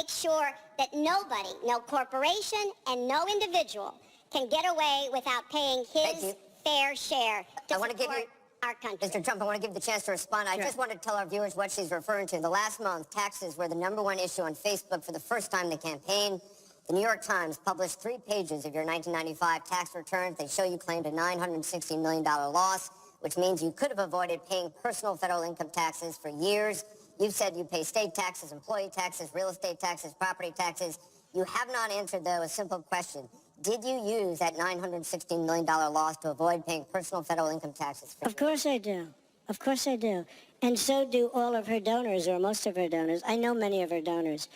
make sure that nobody, no corporation and no individual can get away without paying his fair share to support our country. Mr. Trump, I want to give you the chance to respond. I just want to tell our viewers what she's referring to. The last month, taxes were the #1 issue on Facebook for the first time in the campaign. The New York Times published 3 pages of your 1995 tax returns. They show you claimed a $960 million loss, which means you could have avoided paying personal federal income taxes for years. You've said you pay state taxes, employee taxes, real estate taxes, property taxes. You have not answered, though, a simple question. Did you use that $916 million loss to avoid paying personal federal income taxes for years? Of course I do. Of course I do. And so do all of her donors, or most of her donors. I know many of her donors.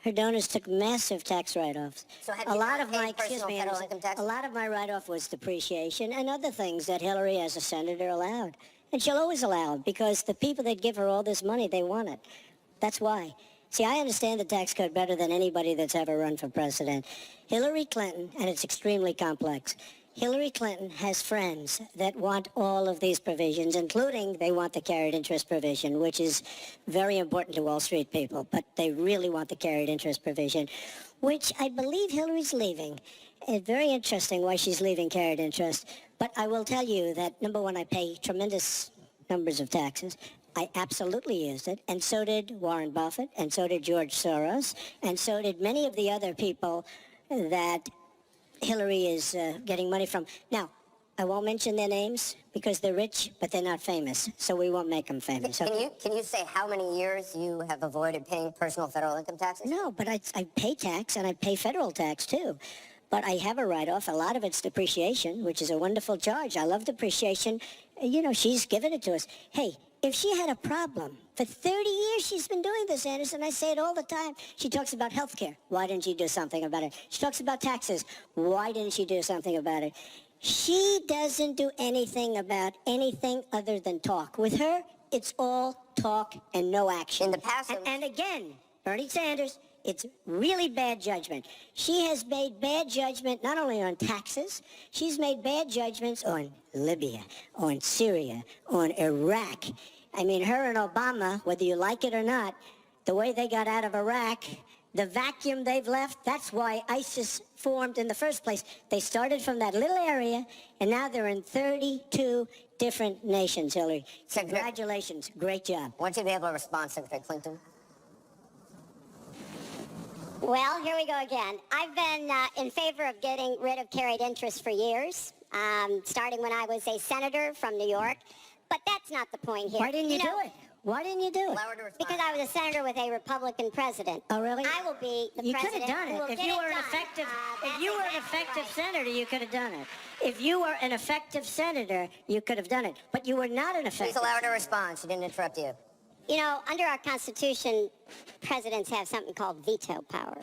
Her donors took massive tax write-offs. So have you not paid personal federal income taxes? A lot of my write-off was depreciation and other things that Hillary, as a senator, allowed. And she'll always allow it, because the people that give her all this money, they want it. That's why. See, I understand the tax code better than anybody that's ever run for president. Hillary Clinton, and it's extremely complex, Hillary Clinton has friends that want all of these provisions, including they want the carried interest provision, which is very important to Wall Street people, but they really want the carried interest provision, which I believe Hillary's leaving. It's very interesting why she's leaving carried interest. But I will tell you that, number one, I pay tremendous numbers of taxes. I absolutely used it, and so did Warren Buffett, and so did George Soros, and so did many of the other people that Hillary is getting money from. Now, I won't mention their names because they're rich, but they're not famous, so we won't make them famous. Okay? Can you say how many years you have avoided paying personal federal income taxes? No, but I pay tax, and I pay federal tax, too. But I have a write-off. A lot of it's depreciation, which is a wonderful charge. I love depreciation. You know, she's given it to us. Hey, if she had a problem, for 30 years she's been doing this, Anderson. I say it all the time. She talks about health care. Why didn't she do something about it? She talks about taxes. Why didn't she do something about it? She doesn't do anything about anything other than talk. With her, it's all talk and no action. In the past... And again, Bernie Sanders, it's really bad judgment. She has made bad judgment not only on taxes, she's made bad judgments on Libya, on Syria, on Iraq. I mean, her and Obama, whether you like it or not, the way they got out of Iraq, the vacuum they've left, that's why ISIS formed in the first place. They started from that little area, and now they're in 32 different nations, Hillary. Congratulations. Great job. I want you to be able to respond, Secretary Clinton. Well, here we go again. I've been in favor of getting rid of carried interest for years, starting when I was a senator from New York. But that's not the point here. Why didn't you do it? Why didn't you do it? Because I was a senator with a Republican president. Oh, really? I will be the president. You president. could have done it. If you were an effective senator, you could have done it. If you were an effective senator, you could have done it. But you were not an effective. Please allow her to respond. She didn't interrupt you. You know, under our Constitution, presidents have something called veto power.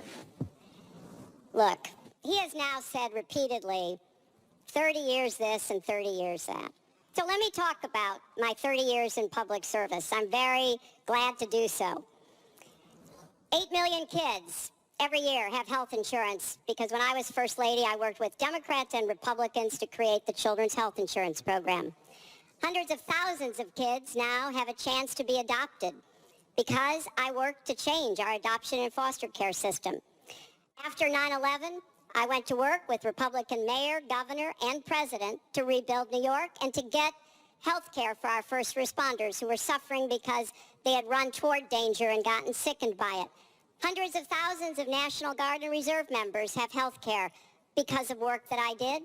Look, he has now said repeatedly, 30 years this and 30 years that. So let me talk about my 30 years in public service. I'm very glad to do so. 8 million kids every year have health insurance because when I was First Lady, I worked with Democrats and Republicans to create the Children's Health Insurance Program. Hundreds of thousands of kids now have a chance to be adopted because I worked to change our adoption and foster care system. After 9/11, I went to work with Republican mayor, governor, and president to rebuild New York and to get health care for our first responders who were suffering because they had run toward danger and gotten sickened by it. Hundreds of thousands of National Guard and Reserve members have health care because of work that I did.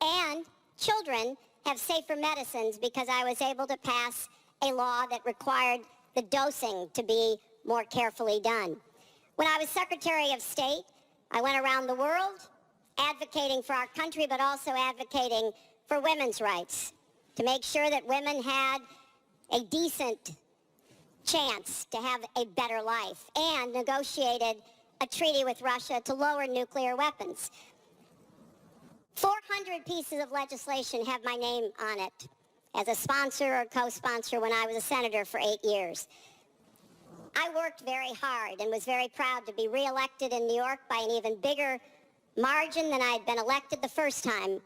And children have safer medicines because I was able to pass a law that required the dosing to be more carefully done. When I was Secretary of State, I went around the world advocating for our country, but also advocating for women's rights, to make sure that women had a decent chance to have a better life, and negotiated a treaty with Russia to lower nuclear weapons. 400 pieces of legislation have my name on it as a sponsor or co-sponsor when I was a senator for 8 years. I worked very hard and was very proud to be reelected in New York by an even bigger margin than I had been elected the first time.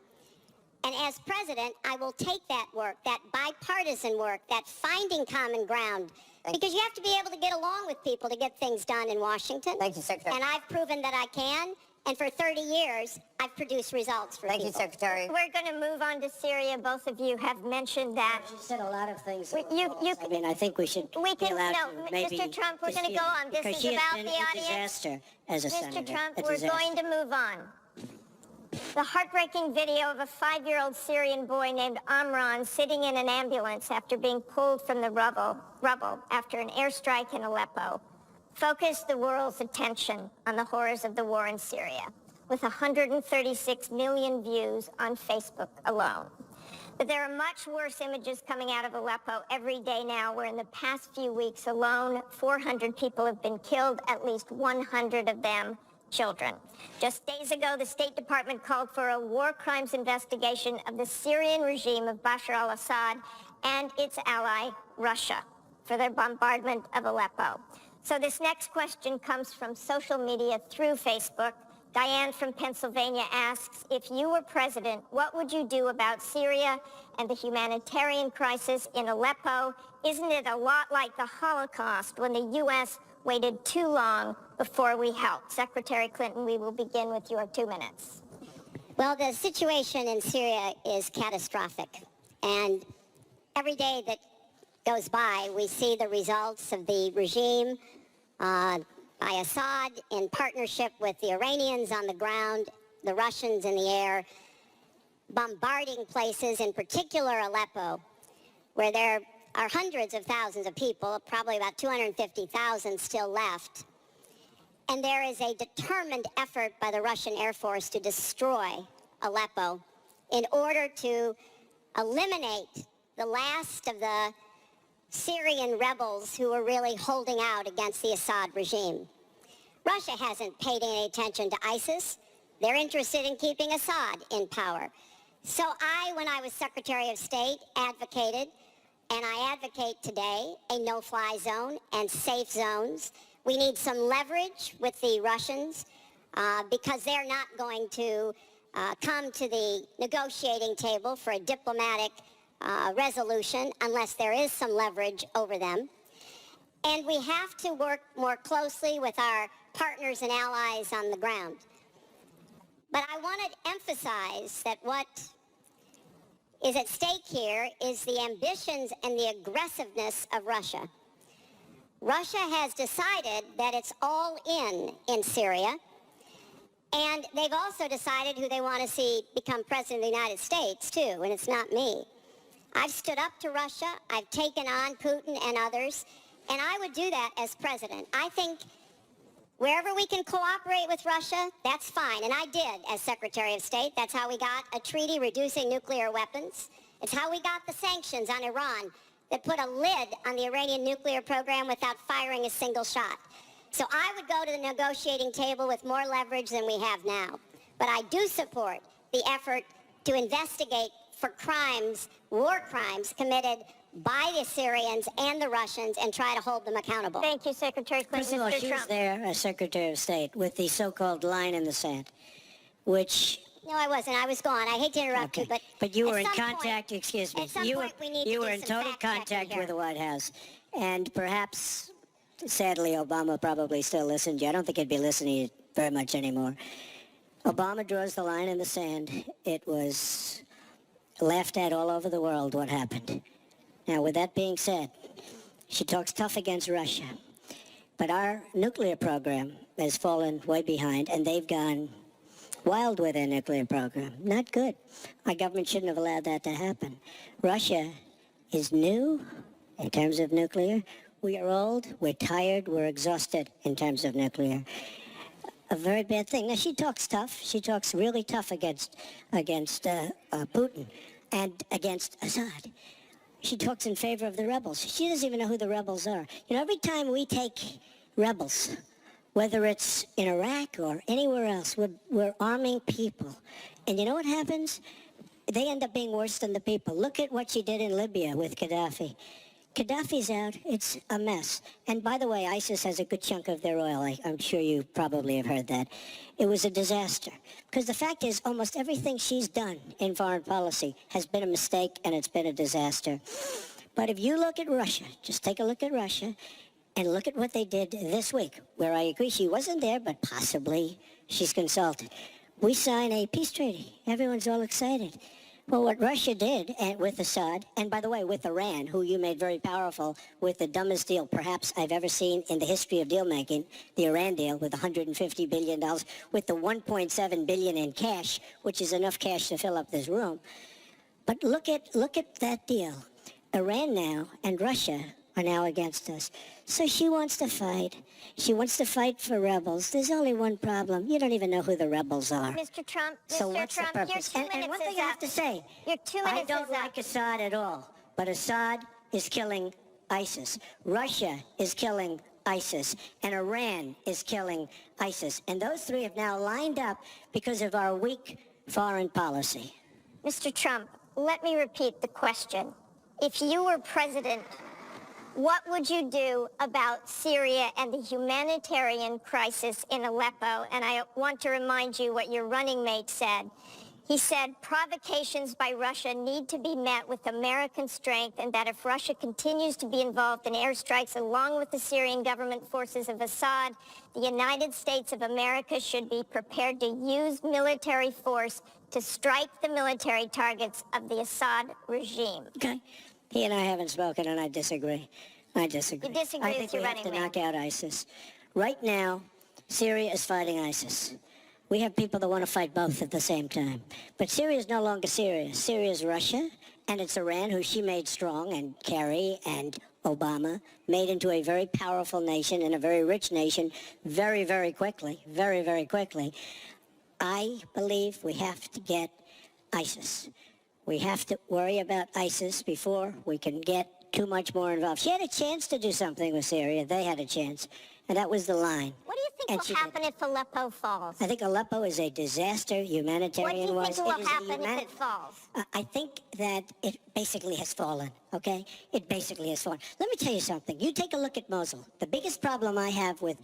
And as president, I will take that work, that bipartisan work, that finding common ground, Because you have to be able to get along with people to get things done in Washington. Thank you, Secretary. And I've proven that I can. And for 30 years, I've produced results for people. Thank you, Secretary. We're going to move on to Syria. Both of you have mentioned that. She said a lot of things. We- that were you- false. you- I mean, I think we should We be can- allowed no, to maybe Mr. Trump, we're gonna dispute go on. it, This because is she has about been the a audience. disaster as a senator. Mr. Trump, a we're disaster. going to move on. The heartbreaking video of a 5-year-old Syrian boy named Amran sitting in an ambulance after being pulled from the rubble after an airstrike in Aleppo focused the world's attention on the horrors of the war in Syria, with 136 million views on Facebook alone. But there are much worse images coming out of Aleppo every day now, where in the past few weeks alone, 400 people have been killed, at least 100 of them children. Just days ago, the State Department called for a war crimes investigation of the Syrian regime of Bashar al-Assad and its ally, Russia, for their bombardment of Aleppo. So this next question comes from social media through Facebook. Diane from Pennsylvania asks, if you were president, what would you do about Syria and the humanitarian crisis in Aleppo? Isn't it a lot like the Holocaust when the U.S. waited too long before we helped? Secretary Clinton, we will begin with your 2 minutes. Well, the situation in Syria is catastrophic. And every day that goes by, we see the results of the regime by Assad in partnership with the Iranians on the ground, the Russians in the air, bombarding places, in particular Aleppo, where there are hundreds of thousands of people, probably about 250,000 still left. And there is a determined effort by the Russian Air Force to destroy Aleppo in order to eliminate the last of the Syrian rebels who are really holding out against the Assad regime. Russia hasn't paid any attention to ISIS. They're interested in keeping Assad in power. So when I was Secretary of State, advocated, and I advocate today, a no-fly zone and safe zones. We need some leverage with the Russians because they're not going to come to the negotiating table for a diplomatic resolution unless there is some leverage over them. And we have to work more closely with our partners and allies on the ground. But I want to emphasize that what is at stake here is the ambitions and the aggressiveness of Russia. Russia has decided that it's all in Syria, and they've also decided who they want to see become president of the United States, too, and it's not me. I've stood up to Russia, I've taken on Putin and others, and I would do that as president. I think wherever we can cooperate with Russia, that's fine, and I did as Secretary of State. That's how we got a treaty reducing nuclear weapons. It's how we got the sanctions on Iran that put a lid on the Iranian nuclear program without firing a single shot. So I would go to the negotiating table with more leverage than we have now. But I do support the effort to investigate for crimes, war crimes committed by the Syrians and the Russians and try to hold them accountable. Thank you, Secretary Clinton. First of all, Mr. she Trump. was there as Secretary of State with the so-called line in the sand, which... No, I wasn't. I was gone. I hate to interrupt you, but you at were in some contact, point, excuse me, at some you point we need to were do in some total fact-checking contact here. with the White House. And perhaps, sadly, Obama probably still listened to you. I don't think he'd be listening very much anymore. Obama draws the line in the sand. It was laughed at all over the world what happened. Now, with that being said, she talks tough against Russia. But our nuclear program has fallen way behind, and they've gone wild with their nuclear program. Not good. Our government shouldn't have allowed that to happen. Russia is new in terms of nuclear. We are old, we're tired, we're exhausted in terms of nuclear. A very bad thing. Now, she talks tough. She talks really tough against Putin and against Assad. She talks in favor of the rebels. She doesn't even know who the rebels are. You know, every time we take rebels, whether it's in Iraq or anywhere else, we're arming people. And you know what happens? They end up being worse than the people. Look at what she did in Libya with Gaddafi. Gaddafi's out. It's a mess. And by the way, ISIS has a good chunk of their oil. I'm sure you probably have heard that. It was a disaster. Because the fact is, almost everything she's done in foreign policy has been a mistake, and it's been a disaster. But if you look at Russia, just take a look at Russia, and look at what they did this week, where I agree she wasn't there, but possibly she's consulted. We sign a peace treaty. Everyone's all excited. Well, what Russia did with Assad, and by the way, with Iran, who you made very powerful with the dumbest deal perhaps I've ever seen in the history of deal making, the Iran deal with $150 billion, with the $1.7 billion in cash, which is enough cash to fill up this room. But look at that deal. Iran now and Russia are now against us. So she wants to fight. She wants to fight for rebels. There's only one problem. You don't even know who the rebels are. Mr. Trump, So Mr. what's Trump, the your purpose? 2 minutes And one thing is I up. have to say, Your 2 I minutes don't is like up. Assad at all, but Assad is killing ISIS. Russia is killing ISIS, and Iran is killing ISIS. And those three have now lined up because of our weak foreign policy. Mr. Trump, let me repeat the question. If you were president, what would you do about Syria and the humanitarian crisis in Aleppo? And I want to remind you what your running mate said. He said provocations by Russia need to be met with American strength, and that if Russia continues to be involved in airstrikes along with the Syrian government forces of Assad, the United States of America should be prepared to use military force to strike the military targets of the Assad regime. Okay? He and I haven't spoken, and I disagree. I disagree. You disagree I with think your we have running to mate. knock out ISIS. Right now, Syria is fighting ISIS. We have people that want to fight both at the same time. But Syria is no longer Syria. Syria is Russia, and it's Iran, who she made strong, and Kerry and Obama made into a very powerful nation and a very rich nation very, very quickly. Very, very quickly. I believe we have to get ISIS. We have to worry about ISIS before we can get too much more involved. She had a chance to do something with Syria. They had a chance. And that was the line. What do you think And will she happen did. if Aleppo falls? I think Aleppo is a disaster What do humanitarian you wise. think will It is a happen if it falls? I think that it basically has fallen, okay? It basically has fallen. Let me tell you something. You take a look at Mosul. The biggest problem I have with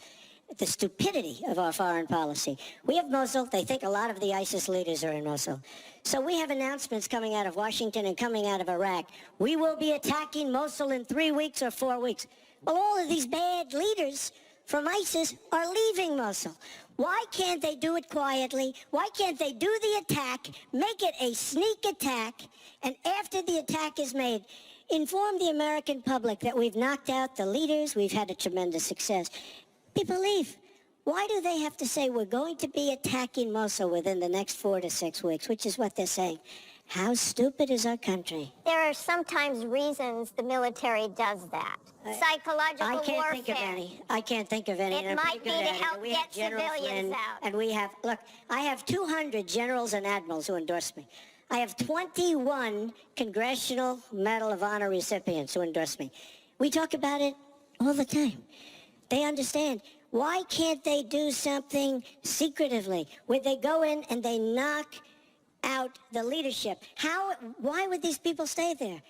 the stupidity of our foreign policy. We have Mosul. They think a lot of the ISIS leaders are in Mosul. So we have announcements coming out of Washington and coming out of Iraq. We will be attacking Mosul in 3 weeks or 4 weeks. Well, all of these bad leaders from ISIS are leaving Mosul. Why can't they do it quietly? Why can't they do the attack, make it a sneak attack, and after the attack is made, inform the American public that we've knocked out the leaders, we've had a tremendous success. People leave. Why do they have to say we're going to be attacking Mosul within the next 4 to 6 weeks, which is what they're saying? How stupid is our country? There are sometimes reasons the military does that. Psychological I can't warfare. think of any. I can't think of any. It and I'm might pretty good be to at it. help We have get General civilians Flynn, out. And we have, look, I have 200 generals and admirals who endorse me. I have 21 Congressional Medal of Honor recipients who endorse me. We talk about it all the time. They understand. Why can't they do something secretively where they go in and they knock out the leadership? Why would these people stay there?